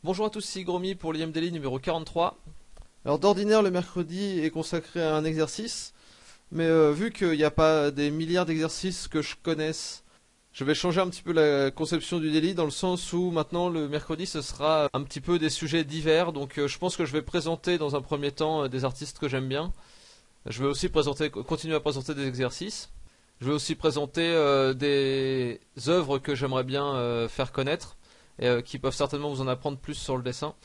Bonjour à tous, c'est Gromy pour l'IM Daily numéro 43. Alors d'ordinaire le mercredi est consacré à un exercice, mais vu qu'il n'y a pas des milliards d'exercices que je connaisse, je vais changer un petit peu la conception du daily dans le sens où maintenant le mercredi ce sera un petit peu des sujets divers, donc je pense que je vais présenter dans un premier temps des artistes que j'aime bien. Je vais aussi continuer à présenter des exercices. Je vais aussi présenter des œuvres que j'aimerais bien faire connaître et qui peuvent certainement vous en apprendre plus sur le dessin.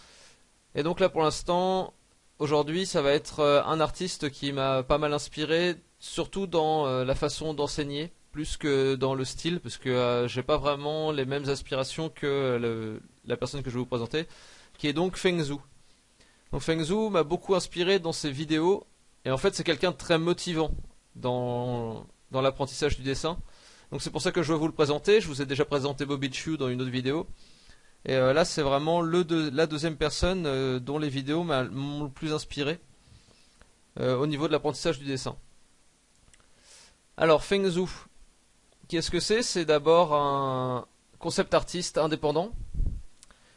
Et donc là pour l'instant, aujourd'hui ça va être un artiste qui m'a pas mal inspiré, surtout dans la façon d'enseigner, plus que dans le style, parce que j'ai pas vraiment les mêmes aspirations que la personne que je vais vous présenter, qui est donc Feng Zhu. Donc Feng Zhu m'a beaucoup inspiré dans ses vidéos, et en fait c'est quelqu'un de très motivant dans l'apprentissage du dessin. Donc c'est pour ça que je veux vous le présenter. Je vous ai déjà présenté Bobby Chiu dans une autre vidéo. Et là, c'est vraiment la deuxième personne dont les vidéos m'ont le plus inspiré au niveau de l'apprentissage du dessin. Alors, Feng Zhu, qu'est-ce que c'est? C'est d'abord un concept artiste indépendant.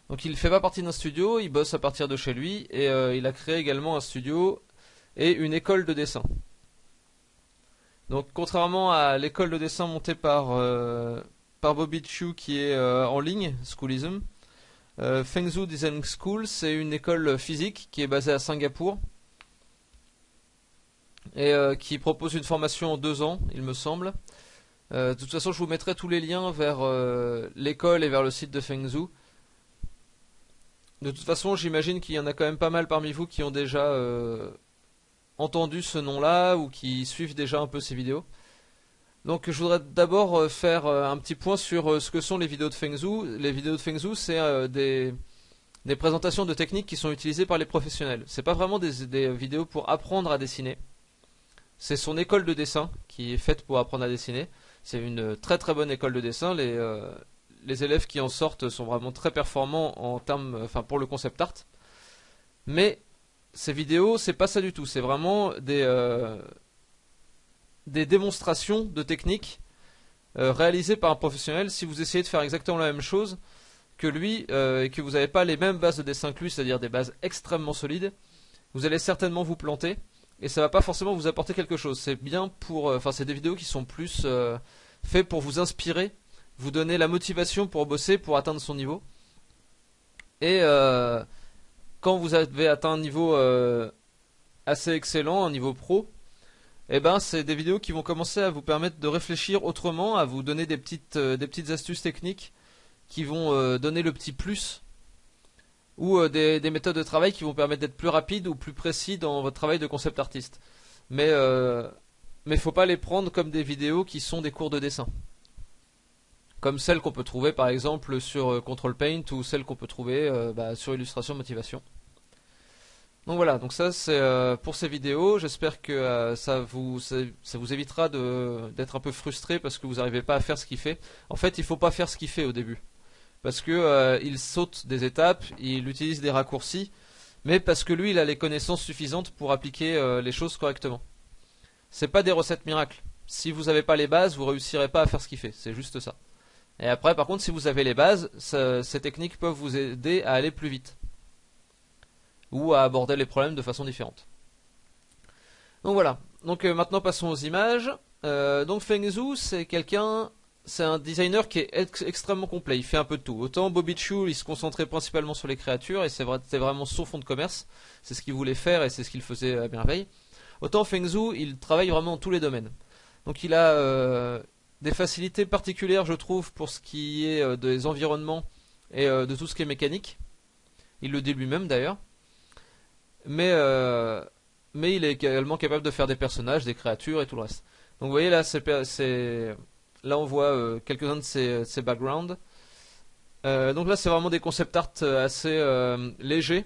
Donc, il ne fait pas partie d'un studio, il bosse à partir de chez lui et il a créé également un studio et une école de dessin. Donc, contrairement à l'école de dessin montée par Bobby Chiu qui est en ligne, Schoolism, Feng Zhu Design School, c'est une école physique qui est basée à Singapour et qui propose une formation en 2 ans, il me semble. De toute façon, je vous mettrai tous les liens vers l'école et vers le site de Feng Zhu. De toute façon, j'imagine qu'il y en a quand même pas mal parmi vous qui ont déjà entendu ce nom-là ou qui suivent déjà un peu ces vidéos. Donc je voudrais d'abord faire un petit point sur ce que sont les vidéos de Feng Zhu. Les vidéos de Feng Zhu, c'est des présentations de techniques qui sont utilisées par les professionnels. C'est pas vraiment des vidéos pour apprendre à dessiner. C'est son école de dessin qui est faite pour apprendre à dessiner. C'est une très très bonne école de dessin. Les élèves qui en sortent sont vraiment très performants en termes, enfin pour le concept art. Mais ces vidéos, c'est pas ça du tout. C'est vraiment des démonstrations de techniques réalisées par un professionnel. Si vous essayez de faire exactement la même chose que lui et que vous n'avez pas les mêmes bases de dessin que lui, c'est-à-dire des bases extrêmement solides, vous allez certainement vous planter et ça va pas forcément vous apporter quelque chose. C'est bien pour, enfin c'est des vidéos qui sont plus faites pour vous inspirer, vous donner la motivation pour bosser, pour atteindre son niveau. Et quand vous avez atteint un niveau assez excellent, un niveau pro, eh ben, c'est des vidéos qui vont commencer à vous permettre de réfléchir autrement, à vous donner des petites astuces techniques qui vont donner le petit plus, ou des méthodes de travail qui vont permettre d'être plus rapide ou plus précis dans votre travail de concept artiste. Mais faut pas les prendre comme des vidéos qui sont des cours de dessin, comme celles qu'on peut trouver par exemple sur Control Paint ou celles qu'on peut trouver sur Illustration Motivation. Donc voilà, donc ça c'est pour ces vidéos. J'espère que ça vous évitera d'être un peu frustré parce que vous n'arrivez pas à faire ce qu'il fait. En fait, il faut pas faire ce qu'il fait au début, parce que il saute des étapes, il utilise des raccourcis, mais parce que lui, il a les connaissances suffisantes pour appliquer les choses correctement. C'est pas des recettes miracles. Si vous n'avez pas les bases, vous réussirez pas à faire ce qu'il fait. C'est juste ça. Et après, par contre, si vous avez les bases, ces techniques peuvent vous aider à aller plus vite ou à aborder les problèmes de façon différente. Donc voilà. Donc maintenant passons aux images. Donc Feng Zhu, c'est un designer qui est extrêmement complet. Il fait un peu de tout. Autant Bobby Chiu, il se concentrait principalement sur les créatures et c'était vraiment son fond de commerce. C'est ce qu'il voulait faire et c'est ce qu'il faisait à merveille. Autant Feng Zhu, il travaille vraiment dans tous les domaines. Donc il a des facilités particulières, je trouve, pour ce qui est des environnements et de tout ce qui est mécanique. Il le dit lui-même d'ailleurs. Mais il est également capable de faire des personnages, des créatures et tout le reste. Donc vous voyez là, là on voit quelques-uns de ses backgrounds. Donc là c'est vraiment des concept art assez légers.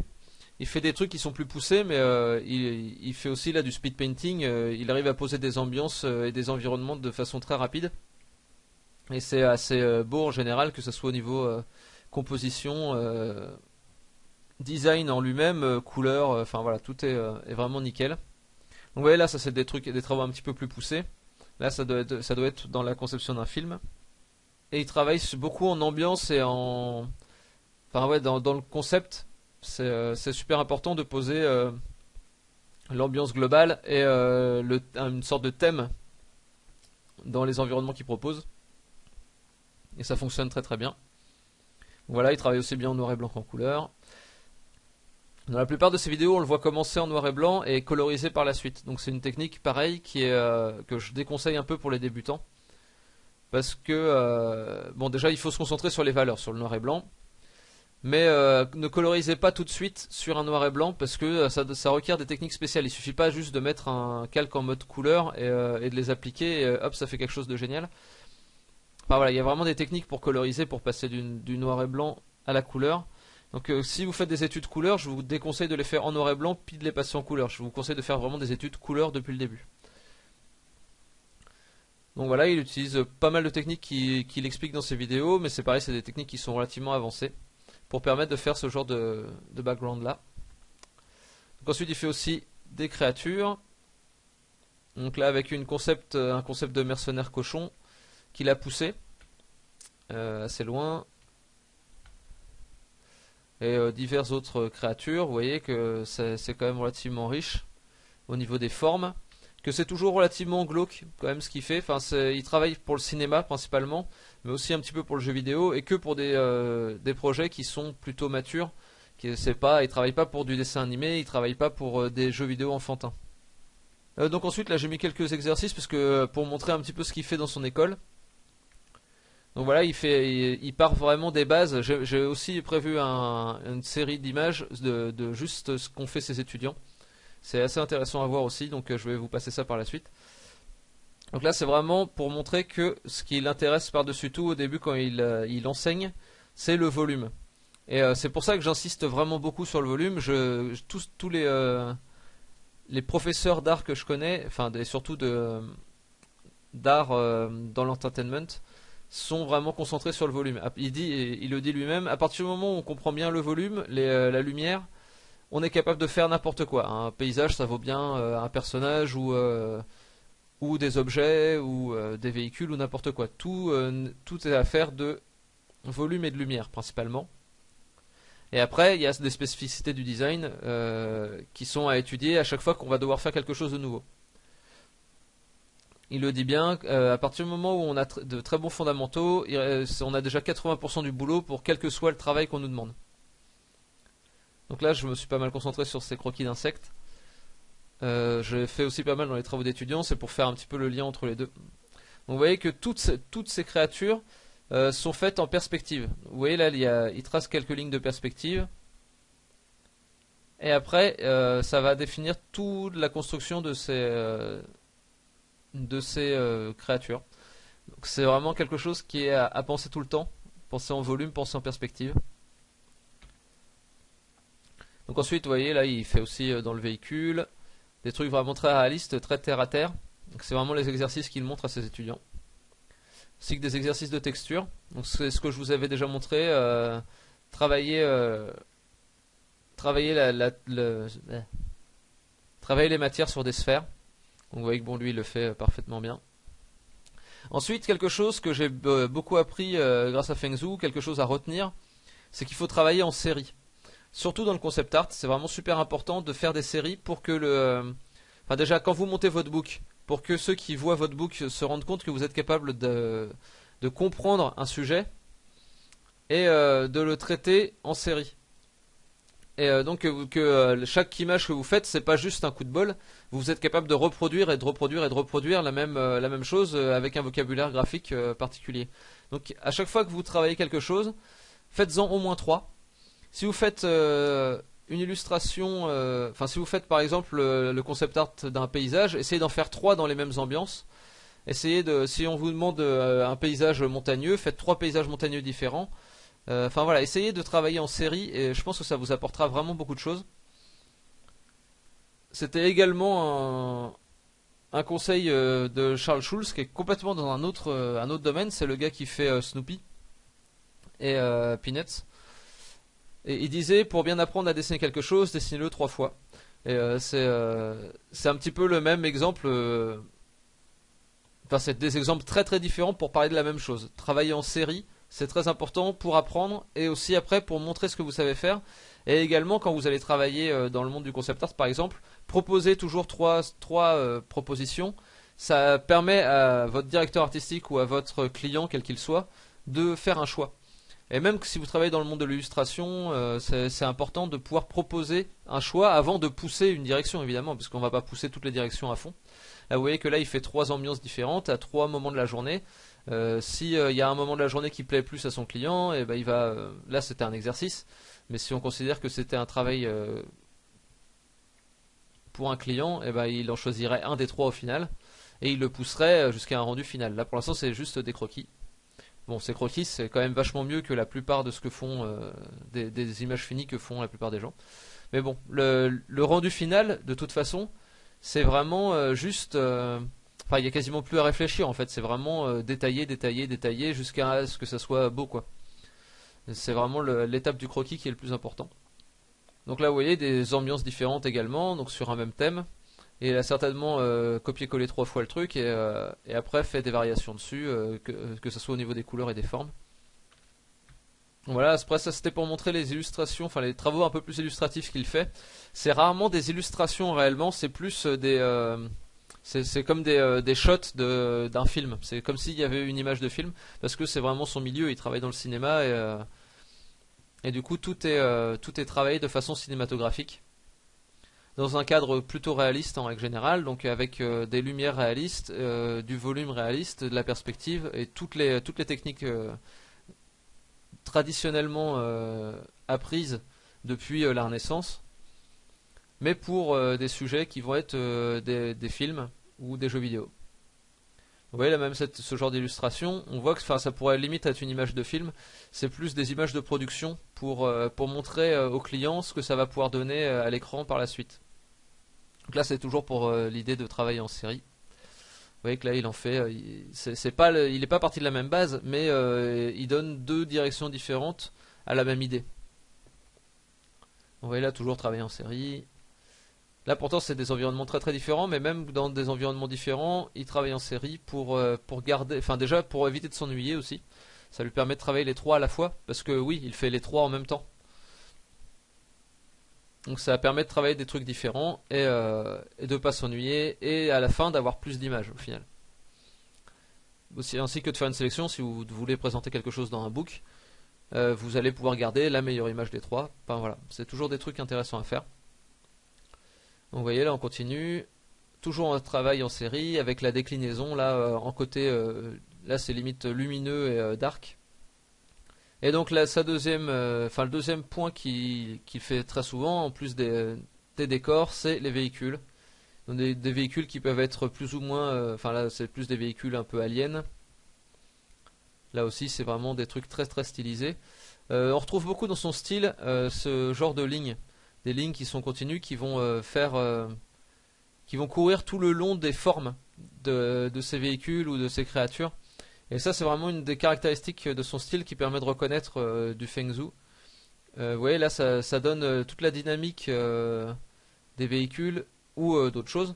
Il fait des trucs qui sont plus poussés, mais il fait aussi là du speed painting. Il arrive à poser des ambiances et des environnements de façon très rapide. Et c'est assez beau en général, que ce soit au niveau composition, design en lui-même, couleur, enfin voilà, tout est vraiment nickel. Donc vous voyez là, ça c'est des travaux un petit peu plus poussés. Là ça doit être dans la conception d'un film. Et il travaille beaucoup en ambiance et enfin ouais, dans le concept, c'est super important de poser l'ambiance globale et une sorte de thème dans les environnements qu'il propose. Et ça fonctionne très très bien. Voilà, il travaille aussi bien en noir et blanc qu'en couleur. Dans la plupart de ces vidéos, on le voit commencer en noir et blanc et coloriser par la suite. Donc c'est une technique pareille que je déconseille un peu pour les débutants. Parce que, bon déjà il faut se concentrer sur les valeurs, sur le noir et blanc. Mais ne colorisez pas tout de suite sur un noir et blanc parce que ça requiert des techniques spéciales. Il suffit pas juste de mettre un calque en mode couleur et de les appliquer et hop ça fait quelque chose de génial. Enfin voilà, il y a vraiment des techniques pour coloriser, pour passer du noir et blanc à la couleur. Donc si vous faites des études couleur, je vous déconseille de les faire en noir et blanc puis de les passer en couleur. Je vous conseille de faire vraiment des études couleur depuis le début. Donc voilà, il utilise pas mal de techniques qu'il explique dans ses vidéos, mais c'est pareil, c'est des techniques qui sont relativement avancées pour permettre de faire ce genre de background là. Donc ensuite il fait aussi des créatures. Donc là avec un concept de mercenaire cochon qu'il a poussé assez loin. Et diverses autres créatures, vous voyez que c'est quand même relativement riche au niveau des formes. Que c'est toujours relativement glauque quand même ce qu'il fait. Enfin, il travaille pour le cinéma principalement, mais aussi un petit peu pour le jeu vidéo et que pour des projets qui sont plutôt matures. Il travaille pas pour du dessin animé, il travaille pas pour des jeux vidéo enfantins. Donc ensuite là j'ai mis quelques exercices parce que pour montrer un petit peu ce qu'il fait dans son école. Donc voilà, il part vraiment des bases. J'ai aussi prévu une série d'images de juste ce qu'ont fait ses étudiants. C'est assez intéressant à voir aussi, donc je vais vous passer ça par la suite. Donc là c'est vraiment pour montrer que ce qui l'intéresse par-dessus tout au début quand il enseigne, c'est le volume. Et c'est pour ça que j'insiste vraiment beaucoup sur le volume. Tous les professeurs d'art que je connais, enfin et surtout d'art dans l'entertainment, sont vraiment concentrés sur le volume. Il le dit lui-même, à partir du moment où on comprend bien le volume, la lumière, on est capable de faire n'importe quoi. Un paysage, ça vaut bien un personnage ou des objets ou des véhicules ou n'importe quoi. Tout est affaire de volume et de lumière principalement. Et après, il y a des spécificités du design qui sont à étudier à chaque fois qu'on va devoir faire quelque chose de nouveau. Il le dit bien, à partir du moment où on a de très bons fondamentaux, on a déjà 80% du boulot pour quel que soit le travail qu'on nous demande. Donc là, je me suis pas mal concentré sur ces croquis d'insectes. J'ai fait aussi pas mal dans les travaux d'étudiants, c'est pour faire un petit peu le lien entre les deux. Donc vous voyez que toutes ces créatures sont faites en perspective. Vous voyez là, il trace quelques lignes de perspective. Et après, ça va définir toute la construction de ces créatures. Donc c'est vraiment quelque chose qui est à penser tout le temps. Penser en volume, penser en perspective. Donc ensuite, vous voyez, là, il fait aussi dans le véhicule des trucs vraiment très réalistes, très terre à terre. Donc c'est vraiment les exercices qu'il montre à ses étudiants. Ainsi que des exercices de texture. Donc c'est ce que je vous avais déjà montré. Travailler les matières sur des sphères. Donc vous voyez que bon, lui, il le fait parfaitement bien. Ensuite, quelque chose que j'ai beaucoup appris grâce à Fengzhu, quelque chose à retenir, c'est qu'il faut travailler en série. Surtout dans le concept art, c'est vraiment super important de faire des séries pour que enfin déjà quand vous montez votre book, pour que ceux qui voient votre book se rendent compte que vous êtes capable de comprendre un sujet et de le traiter en série. Et donc que chaque image que vous faites, c'est pas juste un coup de bol. Vous êtes capable de reproduire et de reproduire et de reproduire la même chose avec un vocabulaire graphique particulier. Donc à chaque fois que vous travaillez quelque chose, faites-en au moins 3. Si vous faites une illustration, enfin si vous faites par exemple le concept art d'un paysage, essayez d'en faire 3 dans les mêmes ambiances. Si on vous demande un paysage montagneux, faites 3 paysages montagneux différents. Enfin voilà, essayez de travailler en série et je pense que ça vous apportera vraiment beaucoup de choses. C'était également un conseil de Charles Schulz qui est complètement dans un autre domaine. C'est le gars qui fait Snoopy et Peanuts. Et il disait, pour bien apprendre à dessiner quelque chose, dessinez-le 3 fois. Et c'est un petit peu le même exemple. Enfin, c'est des exemples très très différents pour parler de la même chose. Travailler en série C'est très important pour apprendre et aussi après pour montrer ce que vous savez faire. Et également quand vous allez travailler dans le monde du concept art par exemple, proposer toujours trois propositions. Ça permet à votre directeur artistique ou à votre client, quel qu'il soit, de faire un choix. Et même que si vous travaillez dans le monde de l'illustration, c'est important de pouvoir proposer un choix avant de pousser une direction évidemment, parce qu'on ne va pas pousser toutes les directions à fond. Là vous voyez que là il fait trois ambiances différentes à trois moments de la journée. Si il y a un moment de la journée qui plaît plus à son client, et ben il va. Là c'était un exercice, mais si on considère que c'était un travail pour un client, et ben il en choisirait un des trois au final et il le pousserait jusqu'à un rendu final. Là pour l'instant c'est juste des croquis. Bon, ces croquis c'est quand même vachement mieux que la plupart de ce que font des images finies que font la plupart des gens. Mais bon, le rendu final de toute façon c'est vraiment juste. Enfin, il y a quasiment plus à réfléchir en fait. C'est vraiment détailler, détailler, détailler jusqu'à ce que ça soit beau quoi. C'est vraiment l'étape du croquis qui est le plus important. Donc là, vous voyez des ambiances différentes également, donc sur un même thème. Et il a certainement copié-collé trois fois le truc et après fait des variations dessus, que ce soit au niveau des couleurs et des formes. Voilà, après ça c'était pour montrer les illustrations, enfin les travaux un peu plus illustratifs qu'il fait. C'est rarement des illustrations réellement, c'est plus c'est comme des shots d'un film. C'est comme s'il y avait une image de film, parce que c'est vraiment son milieu, il travaille dans le cinéma et du coup tout est travaillé de façon cinématographique. Dans un cadre plutôt réaliste en règle générale, donc avec des lumières réalistes, du volume réaliste, de la perspective et toutes les techniques traditionnellement apprises depuis la Renaissance, mais pour des sujets qui vont être des films ou des jeux vidéo. Vous voyez là même ce genre d'illustration, on voit que ça pourrait limite être une image de film, c'est plus des images de production pour montrer au client ce que ça va pouvoir donner à l'écran par la suite. Donc là c'est toujours pour l'idée de travailler en série. Vous voyez que là il en fait, il n'est pas parti de la même base, mais il donne deux directions différentes à la même idée. Vous voyez là toujours travailler en série. Là pourtant c'est des environnements très très différents, mais même dans des environnements différents, il travaille en série pour garder, enfin déjà pour éviter de s'ennuyer aussi. Ça lui permet de travailler les trois à la fois, parce que oui, il fait les trois en même temps. Donc ça permet de travailler des trucs différents et de pas s'ennuyer et à la fin d'avoir plus d'images au final. Aussi, ainsi que de faire une sélection si vous voulez présenter quelque chose dans un book, vous allez pouvoir garder la meilleure image des trois. Enfin voilà, c'est toujours des trucs intéressants à faire. Donc vous voyez là on continue, toujours un travail en série avec la déclinaison là en côté, là c'est limite lumineux et dark. Et donc là le deuxième point qu'il fait très souvent en plus des décors, c'est les véhicules. Donc des véhicules qui peuvent être plus ou moins, enfin là c'est plus des véhicules un peu aliens. Là aussi c'est vraiment des trucs très très stylisés. On retrouve beaucoup dans son style ce genre de lignes. Des lignes qui sont continues, qui vont qui vont courir tout le long des formes de ces véhicules ou de ces créatures. Et ça, c'est vraiment une des caractéristiques de son style qui permet de reconnaître du Feng Zhu. Vous voyez, là, ça donne toute la dynamique des véhicules ou d'autres choses.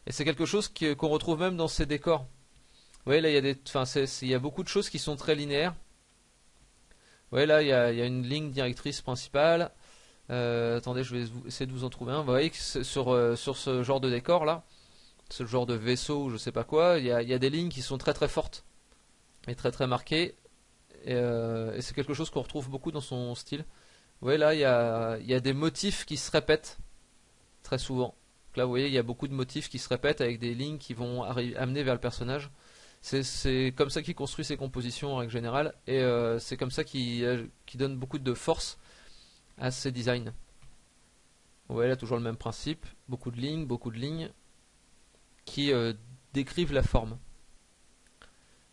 Et c'est quelque chose qu'on retrouve même dans ses décors. Vous voyez, là, il y a beaucoup de choses qui sont très linéaires. Vous voyez, là, il y a une ligne directrice principale. Attendez, je vais essayer de vous en trouver un. Vous voyez que sur ce genre de décor là, ce genre de vaisseau ou je sais pas quoi, il y a des lignes qui sont très très fortes et très très marquées. Et c'est quelque chose qu'on retrouve beaucoup dans son style. Vous voyez là, il y a des motifs qui se répètent très souvent. Donc là, vous voyez, il y a beaucoup de motifs qui se répètent avec des lignes qui vont amener vers le personnage. C'est comme ça qu'il construit ses compositions en règle générale. Et c'est comme ça qu'il donne beaucoup de force à ces designs. Vous voyez là toujours le même principe, beaucoup de lignes qui décrivent la forme.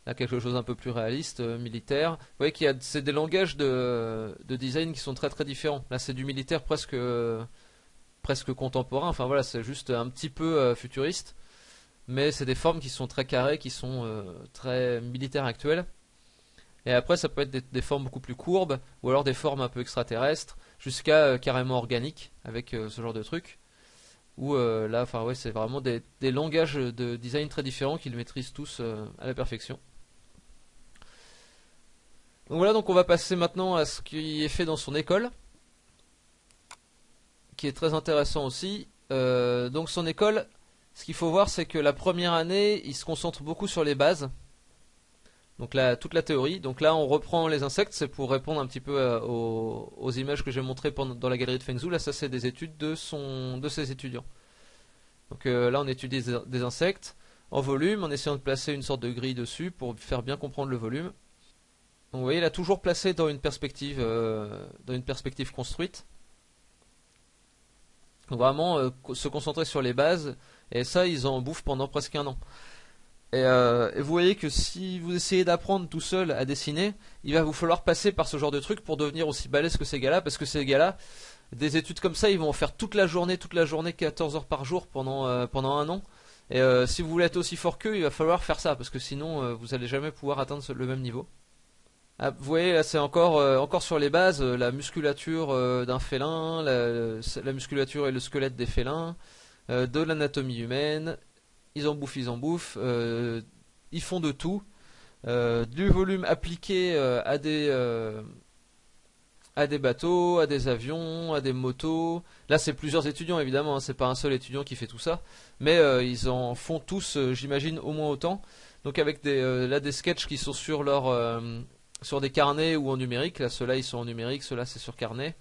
Là quelque chose un peu plus réaliste, militaire. Vous voyez c'est des langages de design qui sont très très différents. Là c'est du militaire presque contemporain, enfin voilà c'est juste un petit peu futuriste, mais c'est des formes qui sont très carrées, qui sont très militaires actuelles. Et après ça peut être des formes beaucoup plus courbes, ou alors des formes un peu extraterrestres, jusqu'à carrément organiques, avec ce genre de truc. Où là, enfin ouais, c'est vraiment des langages de design très différents qu'ils maîtrisent tous à la perfection. Donc voilà, donc on va passer maintenant à ce qui est fait dans son école, qui est très intéressant aussi. Donc son école, ce qu'il faut voir, c'est que la première année, il se concentre beaucoup sur les bases. Donc là, toute la théorie. Donc là, on reprend les insectes, c'est pour répondre un petit peu aux images que j'ai montrées dans la galerie de Feng Zhu. Là, ça c'est des études de ses étudiants. Donc là, on étudie des insectes en volume, en essayant de placer une sorte de grille dessus pour faire bien comprendre le volume. Donc vous voyez, il a toujours placé dans une perspective construite. Donc vraiment se concentrer sur les bases, et ça, ils en bouffent pendant presque un an. Et vous voyez que si vous essayez d'apprendre tout seul à dessiner, il va vous falloir passer par ce genre de truc pour devenir aussi balèze que ces gars-là, parce que ces gars-là, des études comme ça, ils vont en faire toute la journée, 14 heures par jour pendant un an. Et si vous voulez être aussi fort qu'eux, il va falloir faire ça, parce que sinon, vous allez jamais pouvoir atteindre le même niveau. Ah, vous voyez, là c'est encore sur les bases, la musculature d'un félin, la musculature et le squelette des félins, de l'anatomie humaine, ils en bouffent, ils font de tout, du volume appliqué à des bateaux, à des avions, à des motos. Là c'est plusieurs étudiants évidemment, hein, c'est pas un seul étudiant qui fait tout ça, mais ils en font tous, j'imagine, au moins autant. Donc avec là des sketchs qui sont sur des carnets ou en numérique. Là, ceux-là, ils sont en numérique, ceux-là, c'est sur carnet.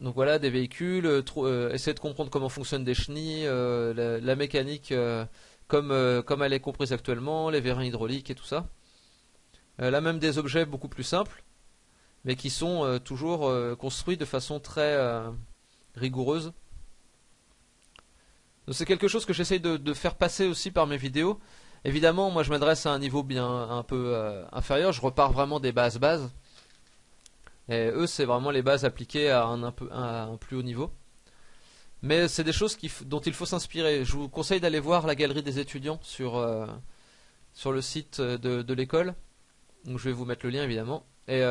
Donc voilà, des véhicules, essayer de comprendre comment fonctionnent des chenilles, la mécanique comme elle est comprise actuellement, les vérins hydrauliques et tout ça. Là, même des objets beaucoup plus simples, mais qui sont toujours construits de façon très rigoureuse. Donc c'est quelque chose que j'essaye de faire passer aussi par mes vidéos. Évidemment, moi je m'adresse à un niveau bien un peu inférieur, je repars vraiment des bases. Et eux, c'est vraiment les bases appliquées à un plus haut niveau. Mais c'est des choses dont il faut s'inspirer. Je vous conseille d'aller voir la galerie des étudiants sur le site de l'école. Donc je vais vous mettre le lien évidemment. Et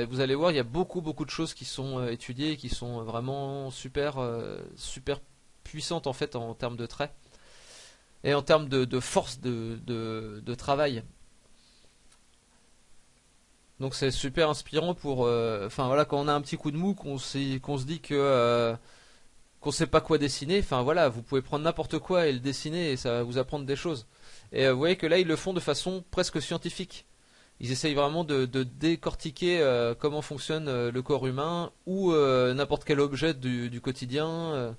vous allez voir, il y a beaucoup de choses qui sont étudiées et qui sont vraiment super puissantes en fait en termes de traits et en termes de force de travail. Donc c'est super inspirant pour, enfin voilà, quand on a un petit coup de mou, qu'on se dit qu'on sait pas quoi dessiner. Enfin voilà, vous pouvez prendre n'importe quoi et le dessiner et ça va vous apprendre des choses. Et vous voyez que là ils le font de façon presque scientifique. Ils essayent vraiment de décortiquer comment fonctionne le corps humain ou n'importe quel objet du quotidien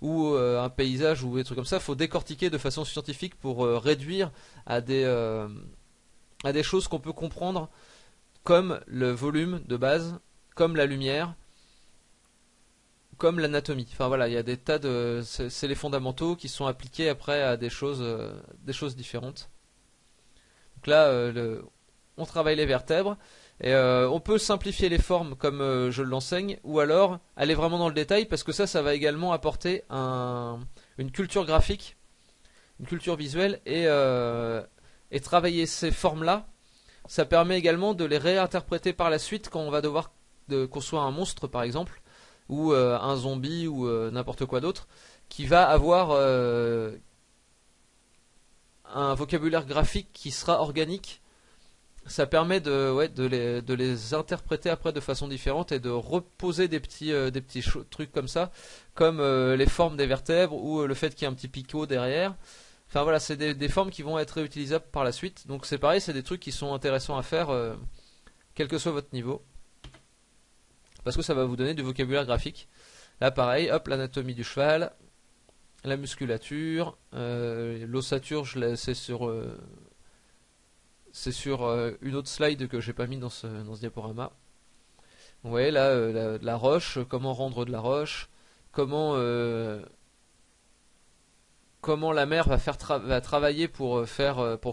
ou un paysage ou des trucs comme ça. Il faut décortiquer de façon scientifique pour réduire à à des choses qu'on peut comprendre comme le volume de base, comme la lumière, comme l'anatomie. Enfin voilà, il y a des tas de... C'est les fondamentaux qui sont appliqués après à des choses différentes. Donc là, on travaille les vertèbres. Et on peut simplifier les formes comme je l'enseigne, ou alors aller vraiment dans le détail, parce que ça va également apporter une culture graphique, une culture visuelle, et travailler ces formes-là. Ça permet également de les réinterpréter par la suite quand on va devoir construire un monstre par exemple, ou un zombie, ou n'importe quoi d'autre, qui va avoir un vocabulaire graphique qui sera organique. Ça permet de les interpréter après de façon différente et de reposer des petits trucs comme ça, comme les formes des vertèbres ou le fait qu'il y ait un petit picot derrière. Enfin voilà, c'est des formes qui vont être réutilisables par la suite. Donc c'est pareil, c'est des trucs qui sont intéressants à faire, quel que soit votre niveau. Parce que ça va vous donner du vocabulaire graphique. Là pareil, hop, l'anatomie du cheval, la musculature, l'ossature, c'est sur une autre slide que j'ai pas mis dans ce diaporama. Vous voyez là, la roche, comment rendre de la roche, comment... comment la mer va travailler pour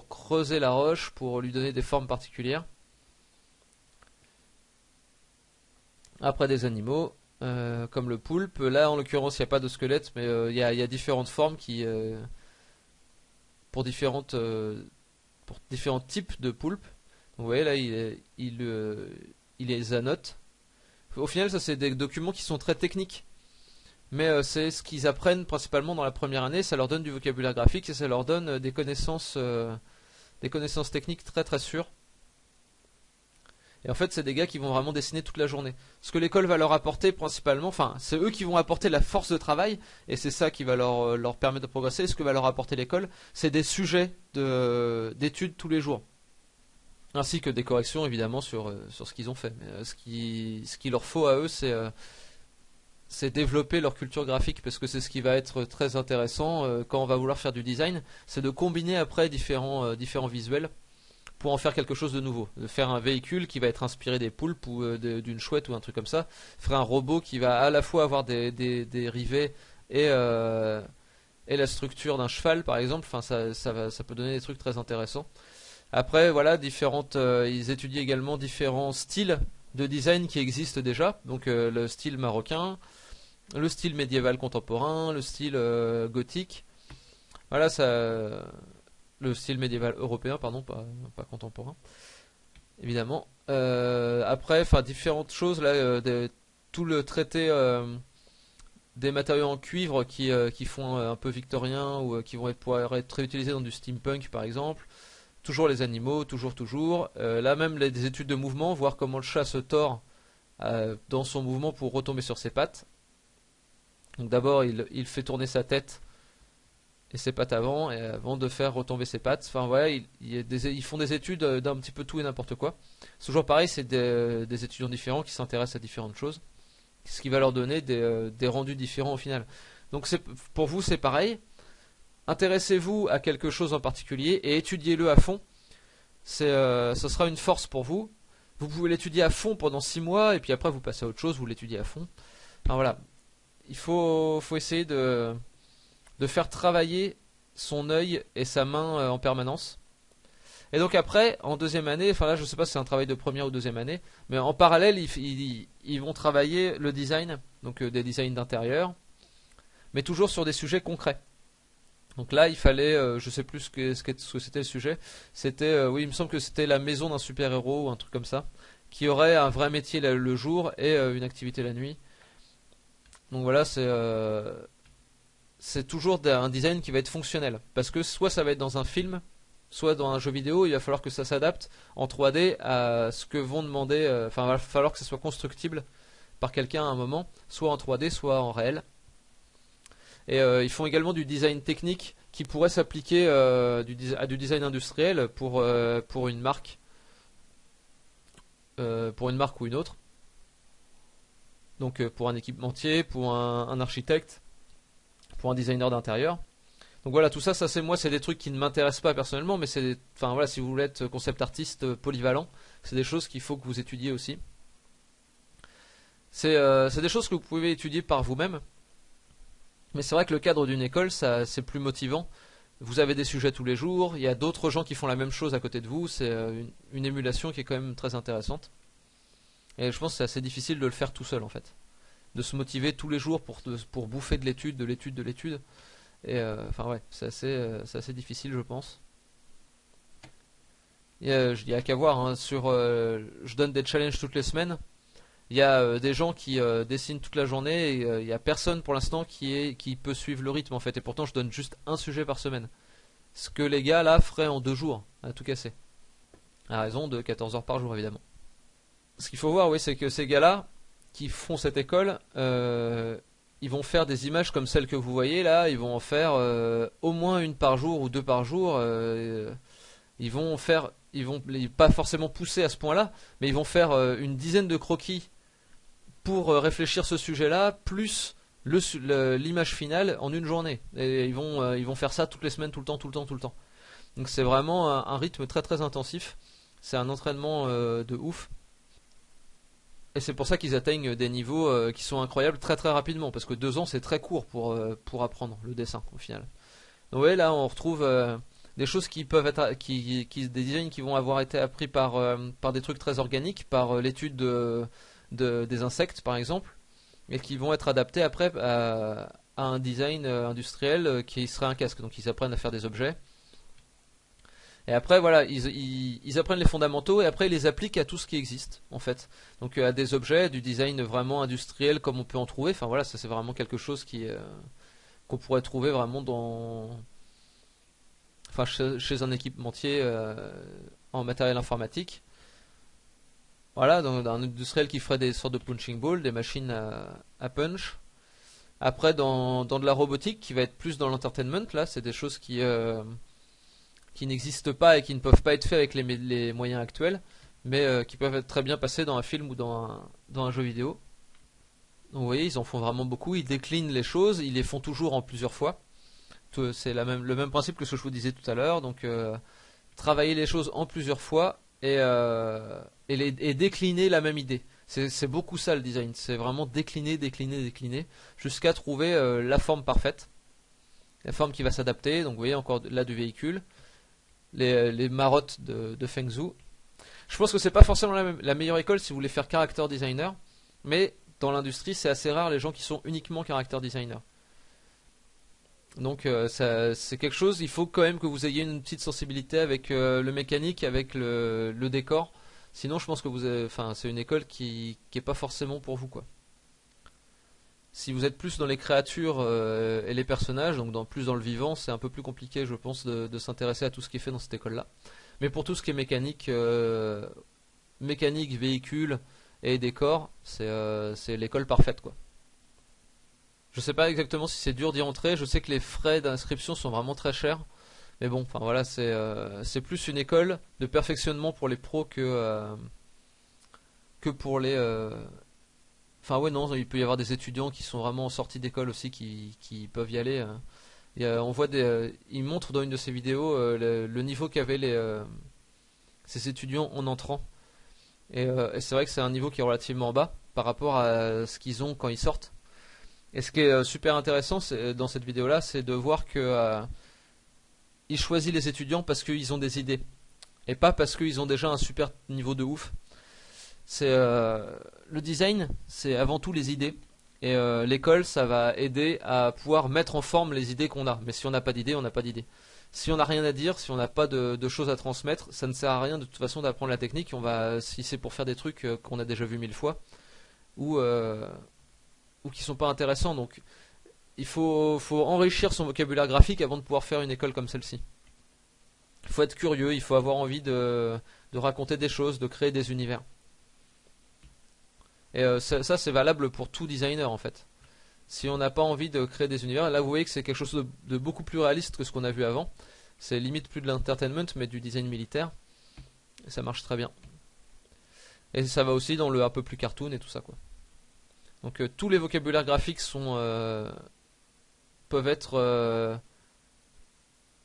creuser la roche, pour lui donner des formes particulières. Après des animaux, comme le poulpe. Là, en l'occurrence, il n'y a pas de squelette, mais il y a différentes formes pour pour différents types de poulpes. Donc, vous voyez, là, il les annote. Au final, ça, c'est des documents qui sont très techniques. Mais c'est ce qu'ils apprennent principalement dans la première année. Ça leur donne du vocabulaire graphique et ça leur donne des connaissances techniques très très sûres. Et en fait, c'est des gars qui vont vraiment dessiner toute la journée. Ce que l'école va leur apporter principalement, enfin, c'est eux qui vont apporter la force de travail, et c'est ça qui va leur permettre de progresser. Et ce que va leur apporter l'école, c'est des sujets d'études tous les jours. Ainsi que des corrections évidemment sur ce qu'ils ont fait. Mais, ce qu'il leur faut à eux, c'est développer leur culture graphique, parce que c'est ce qui va être très intéressant quand on va vouloir faire du design, c'est de combiner après différents visuels pour en faire quelque chose de nouveau. De faire un véhicule qui va être inspiré des poulpes ou d'une chouette ou un truc comme ça. Faire un robot qui va à la fois avoir des rivets et la structure d'un cheval par exemple. Enfin, ça peut donner des trucs très intéressants. Après, voilà, ils étudient également différents styles de design qui existent déjà. Donc le style marocain, le style médiéval contemporain, le style gothique. Voilà, le style médiéval européen, pardon, pas contemporain, évidemment. Après, enfin, différentes choses là, tout le traité des matériaux en cuivre qui font un peu victorien ou qui vont pouvoir être réutilisés dans du steampunk, par exemple. Toujours les animaux, toujours. Là même des études de mouvement, voir comment le chat se tord dans son mouvement pour retomber sur ses pattes. Donc d'abord il fait tourner sa tête et ses pattes avant, et avant de faire retomber ses pattes. Enfin voilà, ils font des études d'un petit peu tout et n'importe quoi. C'est toujours pareil, c'est des étudiants différents qui s'intéressent à différentes choses, ce qui va leur donner des rendus différents au final. Donc pour vous c'est pareil. Intéressez-vous à quelque chose en particulier et étudiez-le à fond. Ce sera une force pour vous. Vous pouvez l'étudier à fond pendant 6 mois et puis après vous passez à autre chose, vous l'étudiez à fond. Enfin voilà, il faut essayer de faire travailler son œil et sa main en permanence. Et donc après, en deuxième année, enfin là je sais pas si c'est un travail de première ou deuxième année, mais en parallèle ils vont travailler le design, donc des designs d'intérieur, mais toujours sur des sujets concrets. Donc là, il fallait, je sais plus ce que c'était le sujet. C'était, oui, il me semble que c'était la maison d'un super-héros ou un truc comme ça, qui aurait un vrai métier le jour et une activité la nuit. Donc voilà, c'est toujours un design qui va être fonctionnel, parce que soit ça va être dans un film, soit dans un jeu vidéo, il va falloir que ça s'adapte en 3D à ce que vont demander. Enfin, il va falloir que ça soit constructible par quelqu'un à un moment, soit en 3D, soit en réel. Et ils font également du design technique qui pourrait s'appliquer à du design industriel pour une marque, ou une autre. Donc pour un équipementier, pour un architecte, pour un designer d'intérieur. Donc voilà, tout ça, c'est des trucs qui ne m'intéressent pas personnellement, mais enfin voilà, si vous voulez être concept artiste polyvalent, c'est des choses qu'il faut que vous étudiez aussi. C'est des choses que vous pouvez étudier par vous-même. Mais c'est vrai que le cadre d'une école, c'est plus motivant. Vous avez des sujets tous les jours, il y a d'autres gens qui font la même chose à côté de vous, c'est une émulation qui est quand même très intéressante. Et je pense que c'est assez difficile de le faire tout seul en fait. De se motiver tous les jours pour bouffer de l'étude, de l'étude, de l'étude. Et enfin ouais, c'est assez difficile je pense. Et je dis à qu'à voir, hein, je donne des challenges toutes les semaines. Il y a des gens qui dessinent toute la journée et il n'y a personne pour l'instant qui peut suivre le rythme en fait. Et pourtant je donne juste un sujet par semaine. Ce que les gars là feraient en 2 jours, à tout casser. À raison de 14 heures par jour évidemment. Ce qu'il faut voir, oui, c'est que ces gars-là qui font cette école, ils vont faire des images comme celles que vous voyez là. Ils vont en faire au moins une par jour ou 2 par jour. Ils vont pas forcément pousser à ce point-là, mais ils vont faire une dizaine de croquis pour réfléchir ce sujet-là, plus l'image finale en une journée. Et ils vont faire ça toutes les semaines, tout le temps, tout le temps, tout le temps. Donc c'est vraiment un rythme très très intensif. C'est un entraînement de ouf. Et c'est pour ça qu'ils atteignent des niveaux qui sont incroyables très très rapidement, parce que 2 ans c'est très court pour apprendre le dessin au final. Donc ouais, là on retrouve des choses qui peuvent être, des designs qui vont avoir été appris par des trucs très organiques, par l'étude des insectes par exemple, et qui vont être adaptés après à un design industriel qui serait un casque. Donc ils apprennent à faire des objets. Et après, voilà, ils apprennent les fondamentaux et après ils les appliquent à tout ce qui existe, en fait. Donc à des objets, du design vraiment industriel comme on peut en trouver. Enfin voilà, ça c'est vraiment quelque chose qu'on pourrait trouver vraiment chez un équipementier en matériel informatique. Voilà, dans un industriel qui ferait des sortes de punching ball, des machines à punch. Après, dans de la robotique, qui va être plus dans l'entertainment, là, c'est des choses qui n'existent pas et qui ne peuvent pas être faites avec les moyens actuels, mais qui peuvent être très bien passées dans un film ou dans un jeu vidéo. Donc vous voyez, ils en font vraiment beaucoup, ils déclinent les choses, ils les font toujours en plusieurs fois. C'est le même principe que ce que je vous disais tout à l'heure, donc travailler les choses en plusieurs fois et décliner la même idée. C'est beaucoup ça le design, c'est vraiment décliner, décliner, décliner, jusqu'à trouver la forme parfaite, la forme qui va s'adapter. Donc vous voyez encore là du véhicule, les marottes de Feng Zhu. Je pense que c'est pas forcément la meilleure école si vous voulez faire character designer, mais dans l'industrie c'est assez rare les gens qui sont uniquement character designer. Donc c'est quelque chose, il faut quand même que vous ayez une petite sensibilité avec le mécanique, avec le décor. Sinon je pense que c'est une école qui est pas forcément pour vous quoi. Si vous êtes plus dans les créatures et les personnages, donc plus dans le vivant, c'est un peu plus compliqué je pense de s'intéresser à tout ce qui est fait dans cette école là. Mais pour tout ce qui est mécanique, véhicule et décor, c'est l'école parfaite quoi. Je sais pas exactement si c'est dur d'y entrer, je sais que les frais d'inscription sont vraiment très chers. Mais bon, enfin voilà, c'est plus une école de perfectionnement pour les pros que pour les. Enfin ouais non, il peut y avoir des étudiants qui sont vraiment en sortie d'école aussi qui peuvent y aller. On voit il montre dans une de ses vidéos le niveau qu'avaient ces étudiants en entrant. Et c'est vrai que c'est un niveau qui est relativement bas par rapport à ce qu'ils ont quand ils sortent. Et ce qui est super intéressant dans cette vidéo là, c'est de voir que il choisit les étudiants parce qu'ils ont des idées et pas parce qu'ils ont déjà un super niveau de ouf. C'est le design, c'est avant tout les idées. Et l'école, ça va aider à pouvoir mettre en forme les idées qu'on a. Mais si on n'a pas d'idées, on n'a pas d'idées. Si on n'a rien à dire, si on n'a pas de choses à transmettre, ça ne sert à rien de toute façon d'apprendre la technique. Si c'est pour faire des trucs qu'on a déjà vu 1000 fois ou qui sont pas intéressants. Donc il faut enrichir son vocabulaire graphique avant de pouvoir faire une école comme celle-ci. Il faut être curieux, il faut avoir envie de raconter des choses, de créer des univers. Et ça c'est valable pour tout designer en fait. Si on n'a pas envie de créer des univers, là vous voyez que c'est quelque chose de beaucoup plus réaliste que ce qu'on a vu avant. C'est limite plus de l'entertainment mais du design militaire. Et ça marche très bien. Et ça va aussi dans le un peu plus cartoon et tout ça quoi. Donc tous les vocabulaires graphiques peuvent être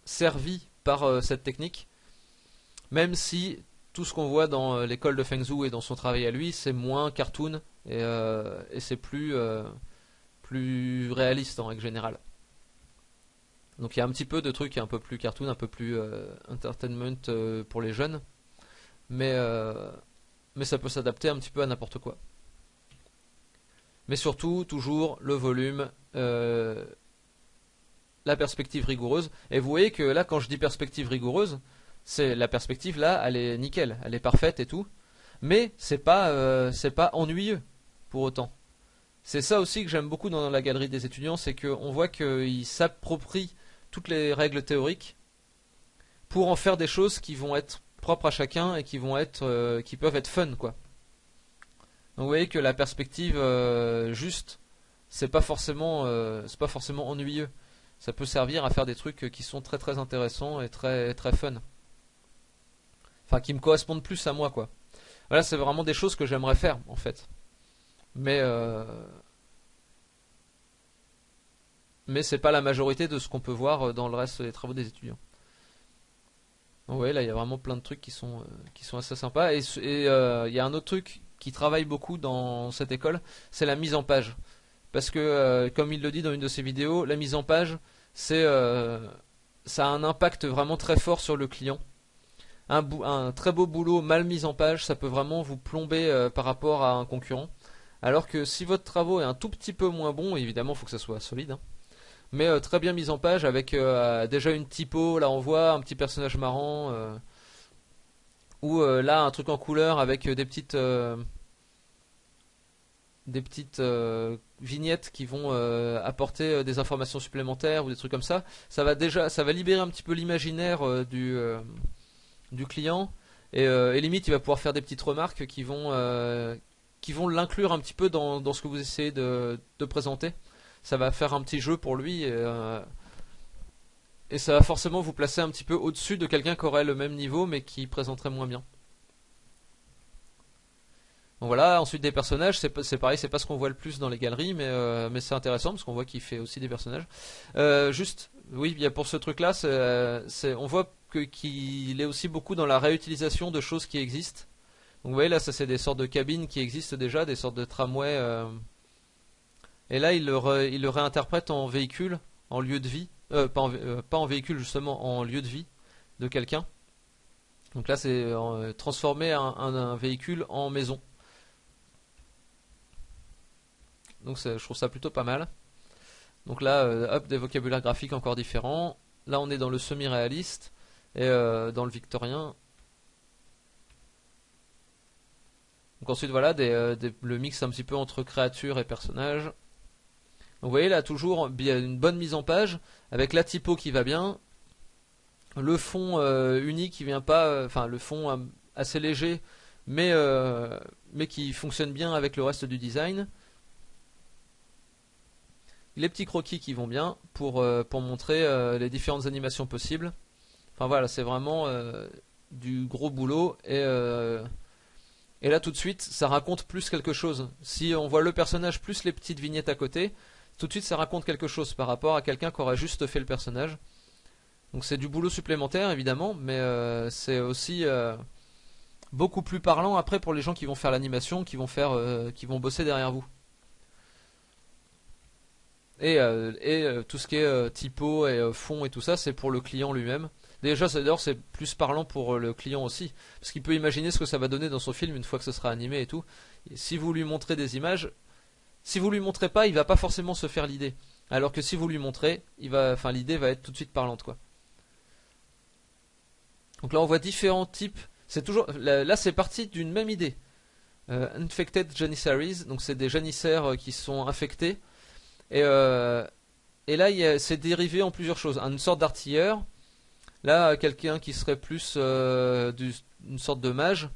servis par cette technique, même si tout ce qu'on voit dans l'école de Feng Zhu et dans son travail à lui, c'est moins cartoon et c'est plus réaliste en règle générale. Donc il y a un petit peu de trucs un peu plus cartoon, un peu plus entertainment pour les jeunes, mais ça peut s'adapter un petit peu à n'importe quoi. Mais surtout, toujours le volume, la perspective rigoureuse. Et vous voyez que là, quand je dis perspective rigoureuse, c'est la perspective là, elle est nickel, elle est parfaite et tout. Mais c'est pas ennuyeux pour autant. C'est ça aussi que j'aime beaucoup dans la galerie des étudiants, c'est qu'on voit qu'ils s'approprient toutes les règles théoriques pour en faire des choses qui vont être propres à chacun et qui peuvent être fun quoi. Donc vous voyez que la perspective juste, c'est pas forcément ennuyeux. Ça peut servir à faire des trucs qui sont très très intéressants et très très fun. Enfin, qui me correspondent plus à moi quoi. Voilà, c'est vraiment des choses que j'aimerais faire en fait. Mais c'est pas la majorité de ce qu'on peut voir dans le reste des travaux des étudiants. Donc, ouais, là il y a vraiment plein de trucs qui sont assez sympas. Et il y a un autre truc qui travaille beaucoup dans cette école, c'est la mise en page. Parce que, comme il le dit dans une de ses vidéos, la mise en page, ça a un impact vraiment très fort sur le client. Un très beau boulot mal mis en page, ça peut vraiment vous plomber par rapport à un concurrent. Alors que si votre travail est un tout petit peu moins bon, évidemment il faut que ça soit solide, hein, mais très bien mis en page avec déjà une typo, là on voit un petit personnage marrant, ou là un truc en couleur avec des petites vignettes qui vont apporter des informations supplémentaires ou des trucs comme ça. Ça va libérer un petit peu l'imaginaire du client Et limite il va pouvoir faire des petites remarques qui vont l'inclure un petit peu dans ce que vous essayez de présenter. Ça va faire un petit jeu pour lui et ça va forcément vous placer un petit peu au-dessus de quelqu'un qui aurait le même niveau mais qui présenterait moins bien. Donc voilà, ensuite des personnages, c'est pareil, c'est pas ce qu'on voit le plus dans les galeries, mais c'est intéressant parce qu'on voit qu'il fait aussi des personnages. Juste, oui, il y a pour ce truc-là, on voit qu'il est aussi beaucoup dans la réutilisation de choses qui existent. Donc vous voyez là, ça c'est des sortes de cabines qui existent déjà, des sortes de tramways. Et là, il le réinterprète en véhicule, en lieu de vie. Pas en véhicule justement, en lieu de vie de quelqu'un. Donc là, c'est transformer un véhicule en maison. Donc je trouve ça plutôt pas mal. Donc là, hop, des vocabulaires graphiques encore différents. Là, on est dans le semi-réaliste et dans le victorien. Donc ensuite, voilà, le mix un petit peu entre créatures et personnages. Donc vous voyez là, toujours une bonne mise en page, avec la typo qui va bien, le fond uni qui vient pas, enfin le fond assez léger, mais qui fonctionne bien avec le reste du design. Les petits croquis qui vont bien pour montrer les différentes animations possibles. Enfin voilà, c'est vraiment du gros boulot et là tout de suite ça raconte plus quelque chose. Si on voit le personnage plus les petites vignettes à côté, tout de suite ça raconte quelque chose par rapport à quelqu'un qui aurait juste fait le personnage. Donc c'est du boulot supplémentaire évidemment, mais c'est aussi beaucoup plus parlant après pour les gens qui vont faire l'animation, qui vont bosser derrière vous. Et tout ce qui est typo et fond et tout ça, c'est pour le client lui-même. Déjà, d'ailleurs, c'est plus parlant pour le client aussi, parce qu'il peut imaginer ce que ça va donner dans son film une fois que ce sera animé et tout. Et si vous lui montrez des images, si vous lui montrez pas, il va pas forcément se faire l'idée. Alors que si vous lui montrez, l'idée va être tout de suite parlante, quoi. Donc là, on voit différents types. C'est toujours, là, c'est parti d'une même idée. Infected Janissaries, donc c'est des janissaires qui sont infectés. Et, euh, et là, c'est dérivé en plusieurs choses. Une sorte d'artilleur. Là, quelqu'un qui serait plus une sorte de mage.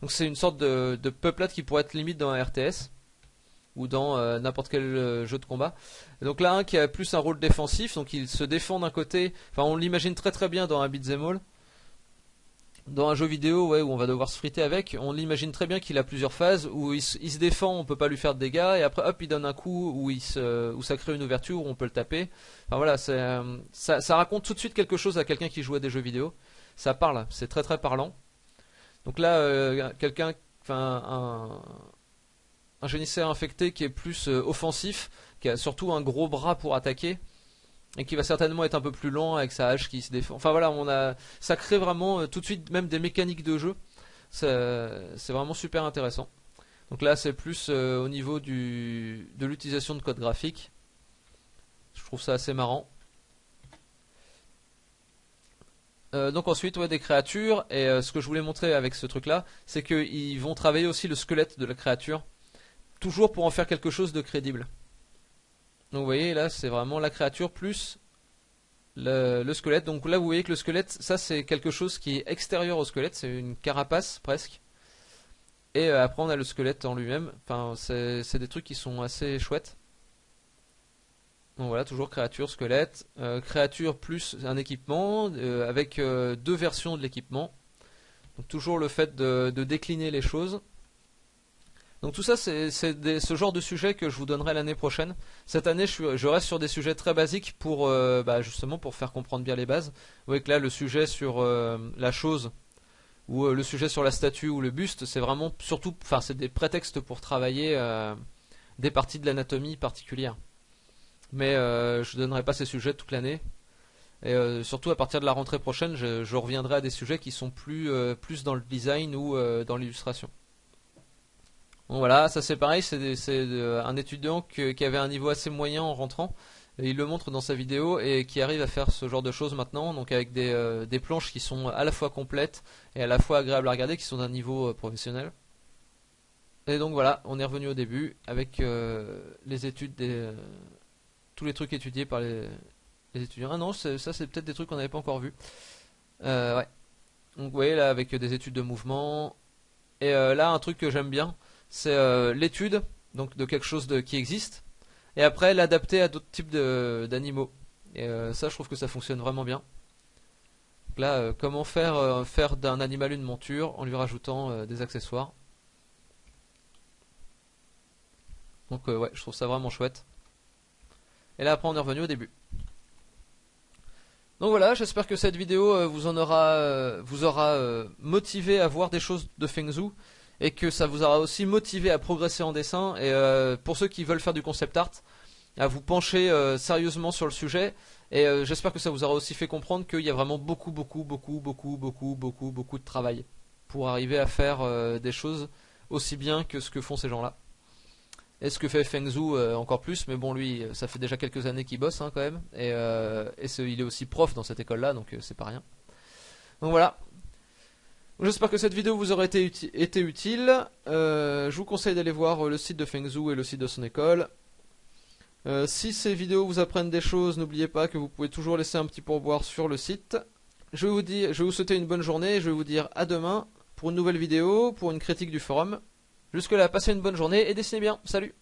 Donc c'est une sorte de peuplade qui pourrait être limite dans un RTS ou dans n'importe quel jeu de combat. Et donc là, un qui a plus un rôle défensif, donc il se défend d'un côté. Enfin, on l'imagine très très bien dans un beat'em all. Dans un jeu vidéo, ouais, où on va devoir se friter avec, on l'imagine très bien qu'il a plusieurs phases où il se défend, on peut pas lui faire de dégâts, et après hop, il donne un coup où ça crée une ouverture où on peut le taper. Enfin voilà, ça raconte tout de suite quelque chose à quelqu'un qui joue à des jeux vidéo. Ça parle, c'est très très parlant. Donc là, un génissaire infecté qui est plus offensif, qui a surtout un gros bras pour attaquer et qui va certainement être un peu plus lent avec sa hache qui se défend. Enfin voilà, ça crée vraiment tout de suite même des mécaniques de jeu. C'est vraiment super intéressant. Donc là, c'est plus au niveau de l'utilisation de code graphique. Je trouve ça assez marrant. Donc ensuite, ouais, des créatures. Et ce que je voulais montrer avec ce truc-là, c'est qu'ils vont travailler aussi le squelette de la créature, toujours pour en faire quelque chose de crédible. Donc vous voyez là c'est vraiment la créature plus le squelette. Donc là vous voyez que le squelette, ça c'est quelque chose qui est extérieur au squelette, c'est une carapace presque. Et après on a le squelette en lui-même. Enfin c'est des trucs qui sont assez chouettes. Donc voilà, toujours créature, squelette, créature plus un équipement avec deux versions de l'équipement. Donc toujours le fait de décliner les choses. Donc tout ça, c'est ce genre de sujet que je vous donnerai l'année prochaine. Cette année, je reste sur des sujets très basiques pour justement pour faire comprendre bien les bases. Vous voyez que là, le sujet sur la chose ou le sujet sur la statue ou le buste, c'est vraiment surtout, enfin, c'est des prétextes pour travailler des parties de l'anatomie particulières. Mais je ne donnerai pas ces sujets toute l'année. Et surtout à partir de la rentrée prochaine, je reviendrai à des sujets qui sont plus dans le design ou dans l'illustration. Bon voilà, ça c'est pareil, c'est un étudiant qui avait un niveau assez moyen en rentrant, et il le montre dans sa vidéo, et qui arrive à faire ce genre de choses maintenant, donc avec des planches qui sont à la fois complètes et à la fois agréables à regarder, qui sont d'un niveau professionnel. Et donc voilà, on est revenu au début avec les études, tous les trucs étudiés par les étudiants. Ah non, ça c'est peut-être des trucs qu'on n'avait pas encore vus. Ouais. Donc vous voyez là avec des études de mouvement. Et là un truc que j'aime bien, c'est l'étude donc de quelque chose qui existe. Et après l'adapter à d'autres types d'animaux. Et ça je trouve que ça fonctionne vraiment bien. Donc là comment faire d'un animal une monture en lui rajoutant des accessoires. Donc ouais je trouve ça vraiment chouette. Et là après on est revenu au début. Donc voilà, j'espère que cette vidéo vous aura motivé à voir des choses de Feng Zhu et que ça vous aura aussi motivé à progresser en dessin et pour ceux qui veulent faire du concept art, à vous pencher sérieusement sur le sujet et j'espère que ça vous aura aussi fait comprendre qu'il y a vraiment beaucoup de travail pour arriver à faire des choses aussi bien que ce que font ces gens-là. Et ce que fait Feng Zhu encore plus, mais bon lui ça fait déjà quelques années qu'il bosse hein, quand même, et il est aussi prof dans cette école là, donc c'est pas rien. Donc voilà, j'espère que cette vidéo vous aura été utile, je vous conseille d'aller voir le site de Feng Zhu et le site de son école. Si ces vidéos vous apprennent des choses, n'oubliez pas que vous pouvez toujours laisser un petit pourboire sur le site. Je vais vous souhaiter une bonne journée, je vais vous dire à demain pour une nouvelle vidéo, pour une critique du forum. Jusque là, passez une bonne journée et dessinez bien. Salut!